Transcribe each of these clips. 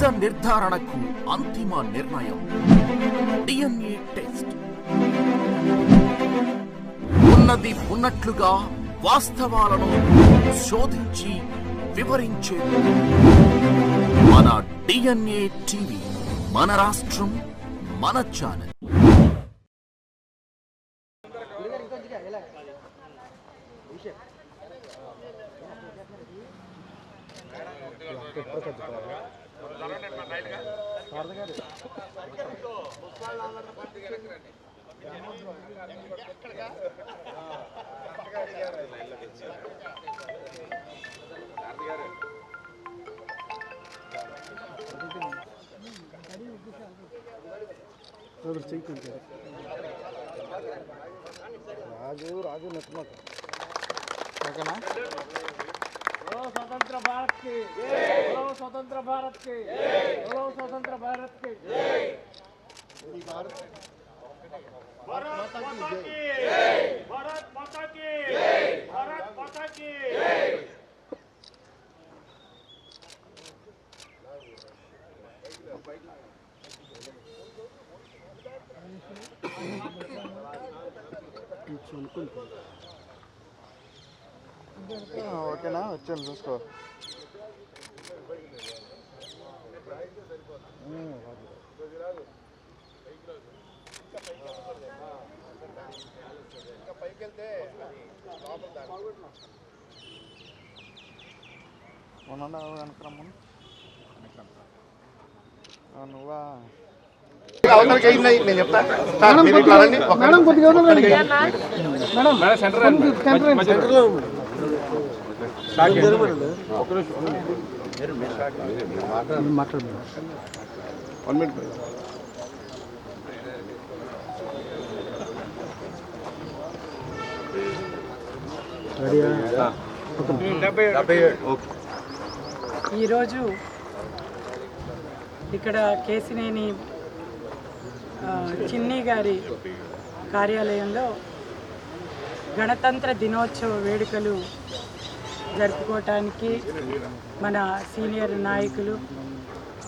నిజ నిర్ధారణకు అంతిమ నిర్ణయం డిఎన్ఏ టెస్ట్. ఉన్నది ఉన్నట్లుగా వాస్తవాలను శోధించి వివరించే మన డిఎన్ఏ టీవీ, మన రాష్ట్రం, మన ఛానల్. రాజు నచ్చమాట ఓకేనా. स्वतंत्र भारत की बोलो, स्वतंत्र भारत की बोलो, स्वतंत्र भारत की भारत माता की जय, भारत माता की जय, भारत माता की जय. ఓకేనా, వచ్చాను చూసుకో. నువ్వా అవతలకి అయింది నేను చెప్తా. ఈరోజు ఇక్కడ కేసినేని చిన్ని గారి కార్యాలయంలో గణతంత్ర దినోత్సవ వేడుకలు జరుపుకోవటానికి మన సీనియర్ నాయకులు,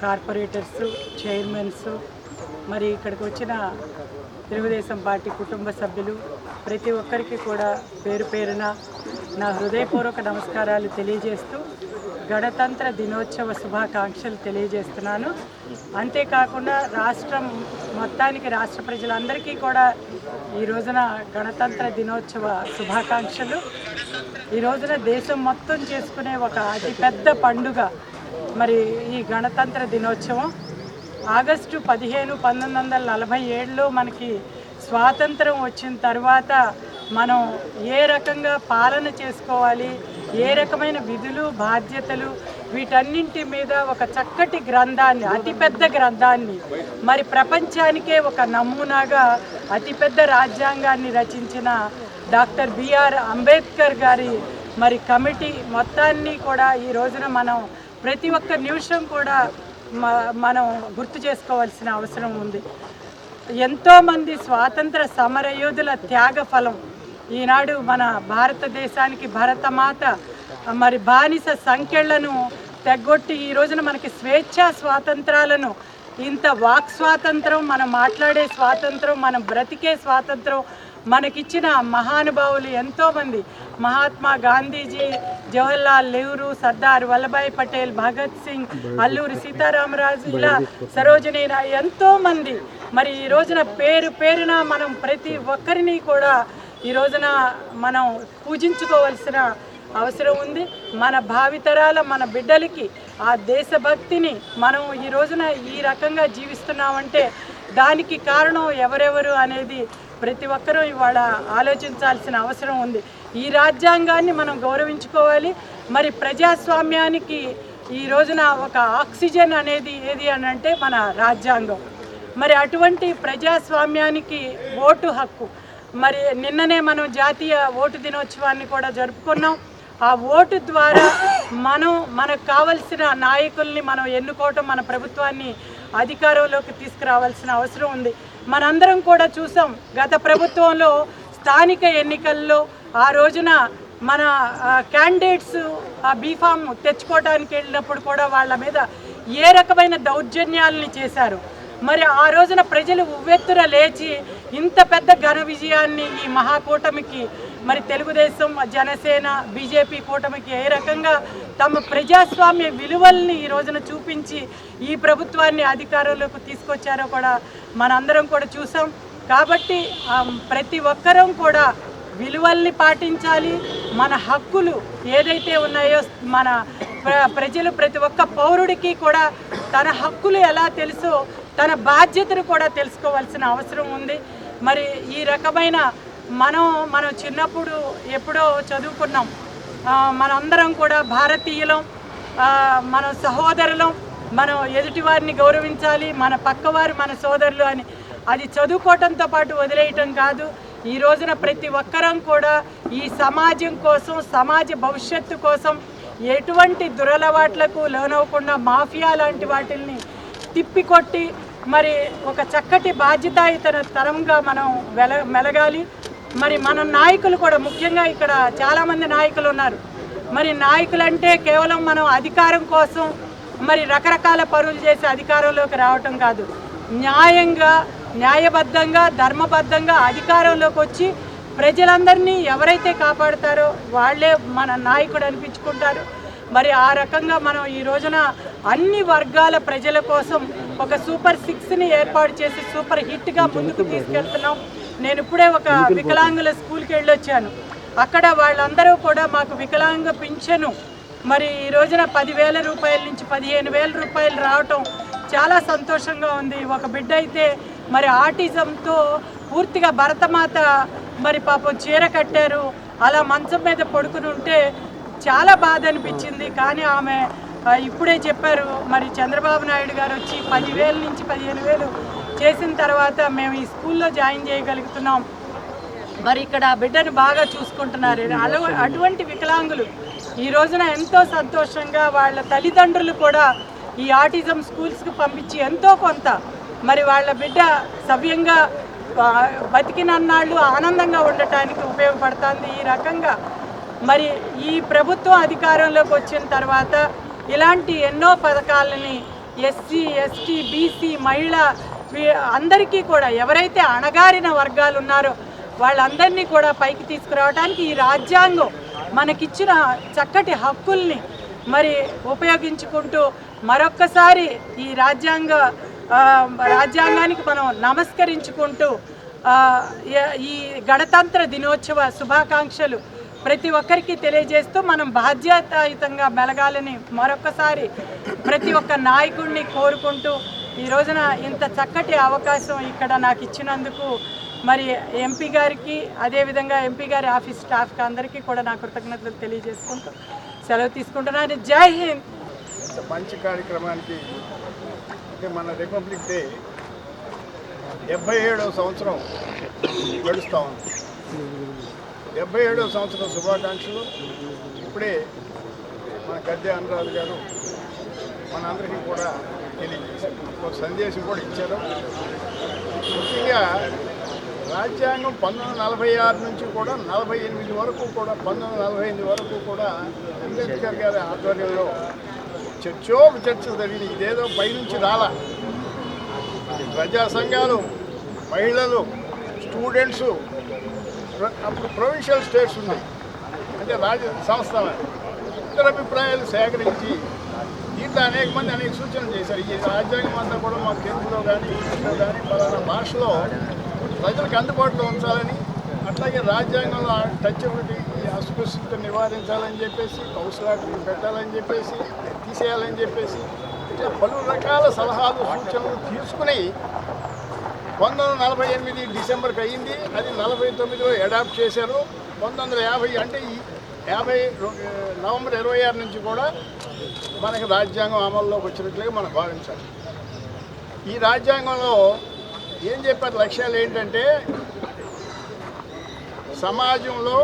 కార్పొరేటర్స్, చైర్మన్స్, మరి ఇక్కడికి వచ్చిన తెలుగుదేశం పార్టీ కుటుంబ సభ్యులు ప్రతి ఒక్కరికి కూడా పేరు పేరున నా హృదయపూర్వక నమస్కారాలు తెలియజేస్తూ గణతంత్ర దినోత్సవ శుభాకాంక్షలు తెలియజేస్తున్నాను. అంతేకాకుండా రాష్ట్రం మొత్తానికి, రాష్ట్ర ప్రజలందరికీ కూడా ఈ రోజున గణతంత్ర దినోత్సవ శుభాకాంక్షలు. ఈ రోజున దేశం మొత్తం చేసుకునే ఒక అతిపెద్ద పండుగ మరి ఈ గణతంత్ర దినోత్సవం. ఆగస్టు 15, 1947లో మనకి స్వాతంత్రం వచ్చిన తర్వాత మనం ఏ రకంగా పాలన చేసుకోవాలి, ఏ రకమైన విధులు, బాధ్యతలు, వీటన్నింటి మీద ఒక చక్కటి గ్రంథాన్ని, అతిపెద్ద గ్రంథాన్ని, మరి ప్రపంచానికే ఒక నమూనాగా అతిపెద్ద రాజ్యాంగాన్ని రచించిన డాక్టర్ బిఆర్ అంబేద్కర్ గారి మరి కమిటీ మొత్తాన్ని కూడా ఈ రోజున మనం ప్రతి ఒక్క నిమిషం కూడా మనం గుర్తు చేసుకోవాల్సిన అవసరం ఉంది. ఎంతోమంది స్వాతంత్ర సమరయోధుల త్యాగ ఫలం ఈనాడు మన భారతదేశానికి భరతమాత మరి బానిస సంఖ్యలను తెగొట్టి ఈ రోజున మనకి స్వేచ్ఛా స్వాతంత్రాలను, ఇంత వాక్ స్వాతంత్రం, మనం మాట్లాడే స్వాతంత్రం, మనం బ్రతికే స్వాతంత్రం మనకిచ్చిన మహానుభావులు ఎంతోమంది. మహాత్మా గాంధీజీ, జవహర్లాల్ నెహ్రూ, సర్దార్ వల్లభాయ్ పటేల్, భగత్ సింగ్, అల్లూరి సీతారామరాజు, ఇలా సరోజినీ ఎంతోమంది. మరి ఈ రోజున పేరు పేరున మనం ప్రతి ఒక్కరిని కూడా ఈ రోజున మనం పూజించుకోవాల్సిన అవసరం ఉంది. మన భావితరాల, మన బిడ్డలకి ఆ దేశభక్తిని మనం ఈ రోజున ఈ రకంగా జీవిస్తున్నామంటే దానికి కారణం ఎవరెవరు అనేది ప్రతి ఒక్కరూ ఇవాళ ఆలోచించాల్సిన అవసరం ఉంది. ఈ రాజ్యాంగాన్ని మనం గౌరవించుకోవాలి. మరి ప్రజాస్వామ్యానికి ఈ రోజున ఒక ఆక్సిజన్ అనేది ఏది అని అంటే మన రాజ్యాంగం. మరి అటువంటి ప్రజాస్వామ్యానికి ఓటు హక్కు. మరి నిన్ననే మనం జాతీయ ఓటు దినోత్సవాన్ని కూడా జరుపుకున్నాం. ఆ ఓటు ద్వారా మనకు కావలసిన నాయకుల్ని మనం ఎన్నుకోవటం, మన ప్రభుత్వాన్ని అధికారంలోకి తీసుకురావాల్సిన అవసరం ఉంది. మనందరం కూడా చూసాం గత ప్రభుత్వంలో స్థానిక ఎన్నికల్లో ఆ రోజున మన క్యాండిడేట్స్ ఆ బీఫామ్ తెచ్చుకోవడానికి వెళ్ళినప్పుడు కూడా వాళ్ళ మీద ఏ రకమైన దౌర్జన్యాలని చేశారు. మరి ఆ రోజున ప్రజలు ఉవ్వెత్తున లేచి ఇంత పెద్ద ఘన విజయాన్ని ఈ మహాకూటమికి, మరి తెలుగుదేశం, జనసేన, బీజేపీ కూటమికి ఏ రకంగా తమ ప్రజాస్వామ్య విలువల్ని ఈ రోజున చూపించి ఈ ప్రభుత్వాన్ని అధికారంలోకి తీసుకొచ్చారో కూడా మనందరం కూడా చూసాం. కాబట్టి ప్రతి ఒక్కరం కూడా విలువల్ని పాటించాలి. మన హక్కులు ఏదైతే ఉన్నాయో మన ప్రజలు, ప్రతి ఒక్క పౌరుడికి కూడా తన హక్కులు ఎలా తెలుసో తన బాధ్యతను కూడా తెలుసుకోవాల్సిన అవసరం ఉంది. మరి ఈ రకమైన మనం చిన్నప్పుడు ఎప్పుడో చదువుకున్నాం, మనందరం కూడా భారతీయులం, మన సహోదరులం, మనం ఎదుటివారిని గౌరవించాలి, మన పక్కవారు మన సోదరులు అని. అది చదువుకోవటంతో పాటు వదిలేయటం కాదు. ఈ రోజున ప్రతి ఒక్కరం కూడా ఈ సమాజం కోసం, సమాజ భవిష్యత్తు కోసం ఎటువంటి దురలవాట్లకు లోనవ్వకుండా మాఫియా లాంటి వాటిల్ని తిప్పికొట్టి మరి ఒక చక్కటి బాధ్యతాయుత తరంగా మనం మెలగాలి. మరి మన నాయకులు కూడా, ముఖ్యంగా ఇక్కడ చాలామంది నాయకులు ఉన్నారు. మరి నాయకులంటే కేవలం మనం అధికారం కోసం మరి రకరకాల పనులు చేసి అధికారంలోకి రావటం కాదు, న్యాయంగా, న్యాయబద్ధంగా, ధర్మబద్ధంగా అధికారంలోకి వచ్చి ప్రజలందరినీ ఎవరైతే కాపాడుతారో వాళ్ళే మన నాయకుడు అనిపించుకుంటారు. మరి ఆ రకంగా మనం ఈ రోజున అన్ని వర్గాల ప్రజల కోసం ఒక సూపర్ 6ని ఏర్పాటు చేసి సూపర్ హిట్గా ముందుకు తీసుకెళ్తున్నాం. నేను ఇప్పుడే ఒక వికలాంగుల స్కూల్కి వెళ్ళొచ్చాను. అక్కడ వాళ్ళందరూ కూడా మాకు వికలాంగ పింఛను మరి ఈ రోజున 10,000 రూపాయల నుంచి 15,000 రూపాయలు రావటం చాలా సంతోషంగా ఉంది. ఒక బిడ్డ అయితే మరి ఆటిజంతో పూర్తిగా భరతమాత మరి పాపం చీర కట్టారు, అలా మంచం మీద పడుకుని ఉంటే చాలా బాధ అనిపించింది. కానీ ఆమె ఇప్పుడే చెప్పారు, మరి చంద్రబాబు నాయుడు గారు వచ్చి 10,000 నుంచి 15,000 చేసిన తర్వాత మేము ఈ స్కూల్లో జాయిన్ చేయగలుగుతున్నాం. మరి ఇక్కడ ఆ బిడ్డను బాగా చూసుకుంటున్నారు. అటువంటి వికలాంగులు ఈ రోజున ఎంతో సంతోషంగా వాళ్ళ తల్లిదండ్రులు కూడా ఈ ఆటిజం స్కూల్స్కి పంపించి ఎంతో కొంత మరి వాళ్ళ బిడ్డ సవ్యంగా బతికినన్నాళ్ళు ఆనందంగా ఉండటానికి ఉపయోగపడుతుంది. ఈ రకంగా మరి ఈ ప్రభుత్వం అధికారంలోకి వచ్చిన తర్వాత ఇలాంటి ఎన్నో పథకాలని ఎస్సీ, ఎస్టీ, బీసీ, మహిళ అందరికీ కూడా, ఎవరైతే అణగారిన వర్గాలు ఉన్నారో వాళ్ళందరినీ కూడా పైకి తీసుకురావడానికి ఈ రాజ్యాంగం మనకిచ్చిన చక్కటి హక్కుల్ని మరి ఉపయోగించుకుంటూ మరొక్కసారి ఈ రాజ్యాంగానికి మనం నమస్కరించుకుంటూ ఈ గణతంత్ర దినోత్సవ శుభాకాంక్షలు ప్రతి ఒక్కరికి తెలియజేస్తూ మనం బాధ్యతాయుతంగా మెలగాలని మరొకసారి ప్రతి ఒక్క నాయకుడిని కోరుకుంటూ ఈ రోజున ఇంత చక్కటి అవకాశం ఇక్కడ నాకు ఇచ్చినందుకు మరి ఎంపీ గారికి, అదేవిధంగా ఎంపీ గారి ఆఫీస్ స్టాఫ్కి అందరికీ కూడా నా కృతజ్ఞతలు తెలియజేసుకుంటూ సెలవు తీసుకుంటున్నాను. జై హింద్. మంచి కార్యక్రమానికి అంటే మన రిపబ్లిక్ డే 77వ సంవత్సరం గడుస్తూ ఉంది. 77వ సంవత్సరం శుభాకాంక్షలు ఇప్పుడే మన గద్దె అనురాధ గారు మనందరికీ కూడా తెలియజేశారు, ఒక సందేశం కూడా ఇచ్చారు. ముఖ్యంగా రాజ్యాంగం 1946 నుంచి కూడా 48 వరకు కూడా 1948 వరకు కూడా అంబేద్కర్ గారి ఆధ్వర్యంలో చర్చలు జరిగినాయి. ఇదేదో పైనుంచి రాలా. ప్రజా సంఘాలు, మహిళలు, స్టూడెంట్సు, అప్పుడు ప్రొవిన్షియల్ స్టేట్స్ ఉన్నాయి అంటే రాజ్య సంస్థల ఇతర అభిప్రాయాలు సేకరించి దీంట్లో అనేక మంది అనేక సూచనలు చేశారు. ఈ రాజ్యాంగం అంతా కూడా మాకు తెలుగులో కానీ ఇంగ్లీష్లో కానీ పలానా భాషలో ప్రజలకు అందుబాటులో ఉంచాలని, అట్లాగే రాజ్యాంగంలో టచబిలిటీ, అస్పృశ్యత నివారించాలని చెప్పేసి, కౌన్సిలర్లు పెట్టాలని చెప్పేసి, తీసేయాలని చెప్పేసి ఇట్లా పలు రకాల సలహాలు, సూచనలు తీసుకుని 1948 డిసెంబర్కి అయ్యింది. అది 49లో అడాప్ట్ చేశారు. 1950 అంటే ఈ 50 నవంబర్ 26 నుంచి కూడా మనకి రాజ్యాంగం అమల్లోకి వచ్చినట్లుగా మనం భావించాలి. ఈ రాజ్యాంగంలో ఏం చెప్పారు లక్ష్యాలు ఏంటంటే, సమాజంలో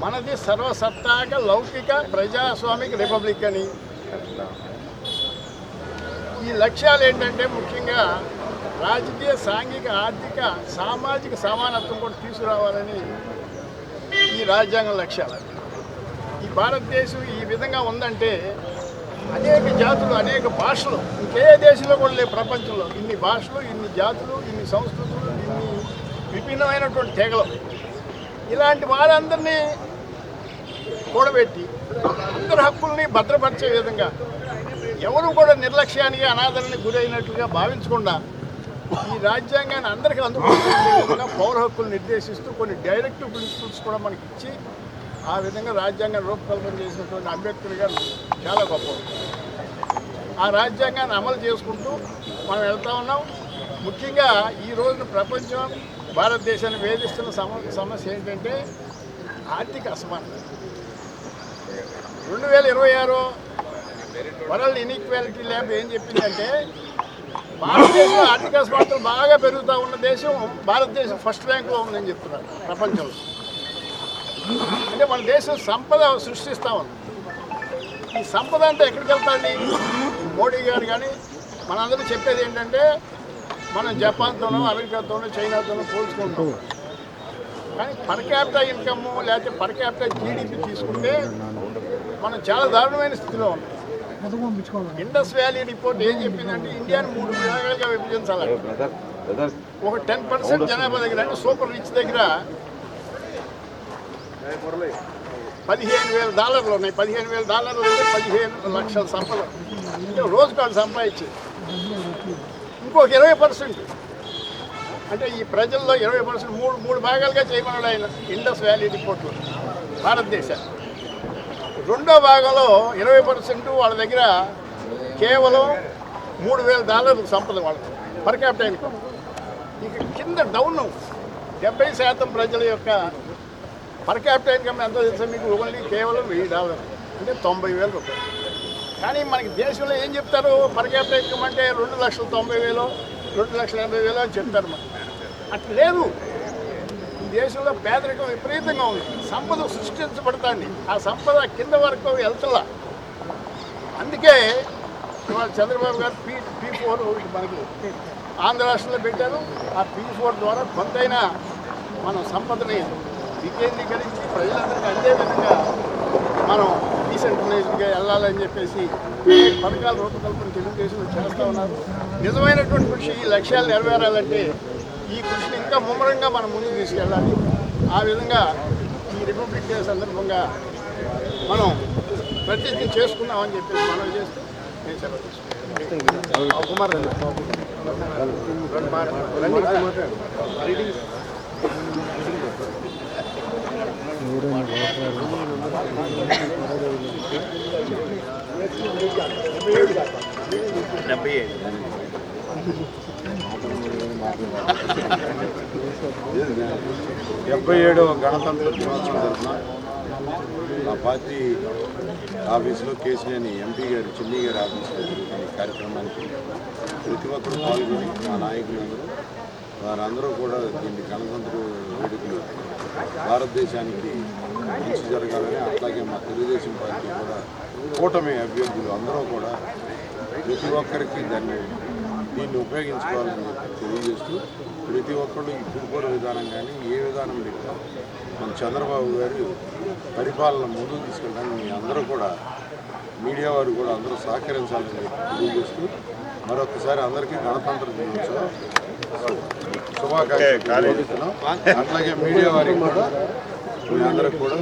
మనది సర్వసత్తాక లౌకిక ప్రజాస్వామిక రిపబ్లిక్ అని. ఈ లక్ష్యాలు ఏంటంటే ముఖ్యంగా రాజకీయ, సాంఘిక, ఆర్థిక, సామాజిక సమానత్వం కూడా తీసుకురావాలని ఈ రాజ్యాంగం లక్ష్యాలు. ఈ భారతదేశం ఈ విధంగా ఉందంటే అనేక జాతులు, అనేక భాషలు, ఇంకే దేశంలో కూడా లేవు ప్రపంచంలో ఇన్ని భాషలు, ఇన్ని జాతులు, ఇన్ని సంస్కృతులు, ఇన్ని విభిన్నమైనటువంటి తెగలు. ఇలాంటి వారందరినీ కూడబెట్టి అందరి హక్కుల్ని భద్రపరిచే విధంగా, ఎవరు కూడా నిర్లక్ష్యానికి అనాదరణకి గురైనట్లుగా భావించకుండా ఈ రాజ్యాంగాన్ని అందరికీ అందుబాటులో ఉండే విధంగా పౌర హక్కులు నిర్దేశిస్తూ కొన్ని డైరెక్టివ్ ప్రిన్సిపల్స్ కూడా మనకి ఇచ్చి ఆ విధంగా రాజ్యాంగాన్ని రూపకల్పన చేసినటువంటి అంబేద్కర్ గారు చాలా గొప్పవారు. ఆ రాజ్యాంగాన్ని అమలు చేసుకుంటూ మనం వెళ్తా ఉన్నాం. ముఖ్యంగా ఈ రోజున ప్రపంచం భారతదేశాన్ని వేధిస్తున్న సమస్య ఏంటంటే ఆర్థిక అసమానత. 2026 వరల్డ్ ఇన్ఈక్వాలిటీ ల్యాబ్ ఏం చెప్పిందంటే భారతదేశంలో ఆర్థిక అసమానతలు బాగా పెరుగుతూ ఉన్న దేశం భారతదేశం ఫస్ట్ ర్యాంక్లో ఉందని చెప్తున్నారు ప్రపంచంలో. అంటే మన దేశం సంపద సృష్టిస్తూ ఉంది. ఈ సంపద అంటే ఎక్కడికి వెళ్తాండి? మోడీ గారు కానీ మనందరూ చెప్పేది ఏంటంటే మనం జపాన్తోనో, అమెరికాతోనో, చైనాతోనో పోల్చుకుంటాం. కానీ పర్ క్యాపిటల్ ఇన్కమ్ లేకపోతే పర్ క్యాపిటల్ జీడిపి తీసుకుంటే మనం చాలా దారుణమైన స్థితిలో ఉన్నాం. ఇండస్ వ్యాలీ రిపోర్ట్ ఏం చెప్పిందంటే ఇండియాని 3 విభాగాలుగా విభజించాలి. ఒక 10% జనాభా దగ్గర అంటే సూపర్ రిచ్ దగ్గర $15,000 ఉన్నాయి. $15,000 అంటే 15 లక్షల సంపద అంటే రోజుకు వాళ్ళు సంపాదించేది. ఇంకొక 20% అంటే ఈ ప్రజల్లో 20% మూడు భాగాలుగా చేయమన్నాడు ఆయన ఇండస్ వ్యాలీ రిపోర్ట్లో భారతదేశాన్ని. రెండో భాగంలో 20% వాళ్ళ దగ్గర కేవలం $3,000 సంపద వాళ్ళకి పర్ క్యాపిటల్ ఇన్కమ్. ఇక కింద డౌన్ 70% ప్రజల యొక్క పర్ క్యాపిటల్ ఇన్కమ్ ఎంతో తెలుసా మీకు? ఓన్లీ కేవలం $1,000 అంటే $90,000. కానీ మనకి దేశంలో ఏం చెప్తారు? పర్ క్యాపిటల్ ఇన్కమ్ అంటే 2,90,000, 2,80,000 అని చెప్తారు. మనకి అట్లా లేదు. ఈ దేశంలో పేదరికం విపరీతంగా ఉంది. సంపద సృష్టించబడుతుంది, ఆ సంపద కింద వరకు వెళ్తలా. అందుకే ఇవాళ చంద్రబాబు గారు P4 మనకి ఆంధ్ర రాష్ట్రంలో పెట్టారు. ఆ P4 ద్వారా కొంతైనా మనం సంపదని వికేంద్రీకరించి ప్రజలందరికీ అందే విధంగా మనం డీసెంట్రలైజ్డ్గా వెళ్ళాలని చెప్పేసి పథకాల రూపకల్పన తెలుగుదేశంలో చేస్తూ ఉన్నారు. నిజమైనటువంటి కృషి ఈ లక్ష్యాలు నెరవేరాలంటే ఈ కృషిని ఇంకా ముమ్మరంగా మనం ముందుకు తీసుకెళ్ళాలి. ఆ విధంగా ఈ రిపబ్లిక్ డే సందర్భంగా మనం ప్రతిజ్ఞ చేసుకున్నామని చెప్పేసి మనం చేస్తూ నేను సెలవు తీసుకున్నాను. కుమార్ డెబ్బై 77వ గణతంత్ర దినోత్సవం తరఫున ఆ పార్టీ ఆఫీసులో కేసీనేని ఎంపీ గారు, చిన్ని గారి ఆఫీసులో జరుగుతున్న ఈ కార్యక్రమానికి ప్రతి ఒక్కరు పాల్గొని మా నాయకులందరూ వారందరూ కూడా దీన్ని గణతంత్ర వేడుకలు భారతదేశానికి మంచి జరగాలని, అట్లాగే మా తెలుగుదేశం పార్టీ కూడా కూటమి అభ్యర్థులు అందరూ కూడా ప్రతి ఒక్కరికి దీన్ని ఉపయోగించుకోవాలని చెప్పి తెలియజేస్తూ ప్రతి ఒక్కళ్ళు ఈ పురుకోర విధానం కానీ ఏ విధానం పెట్టినా మన చంద్రబాబు గారు పరిపాలన ముందుకు తీసుకెళ్ళడానికి మీ అందరూ కూడా మీడియా వారు కూడా అందరూ సహకరించాలని చెప్పి తెలియజేస్తూ మరొకసారి అందరికీ గణతంత్ర దినోత్సవం శుభాకాంక్షలు. అట్లాగే మీడియా వారికి కూడా మీ అందరికి కూడా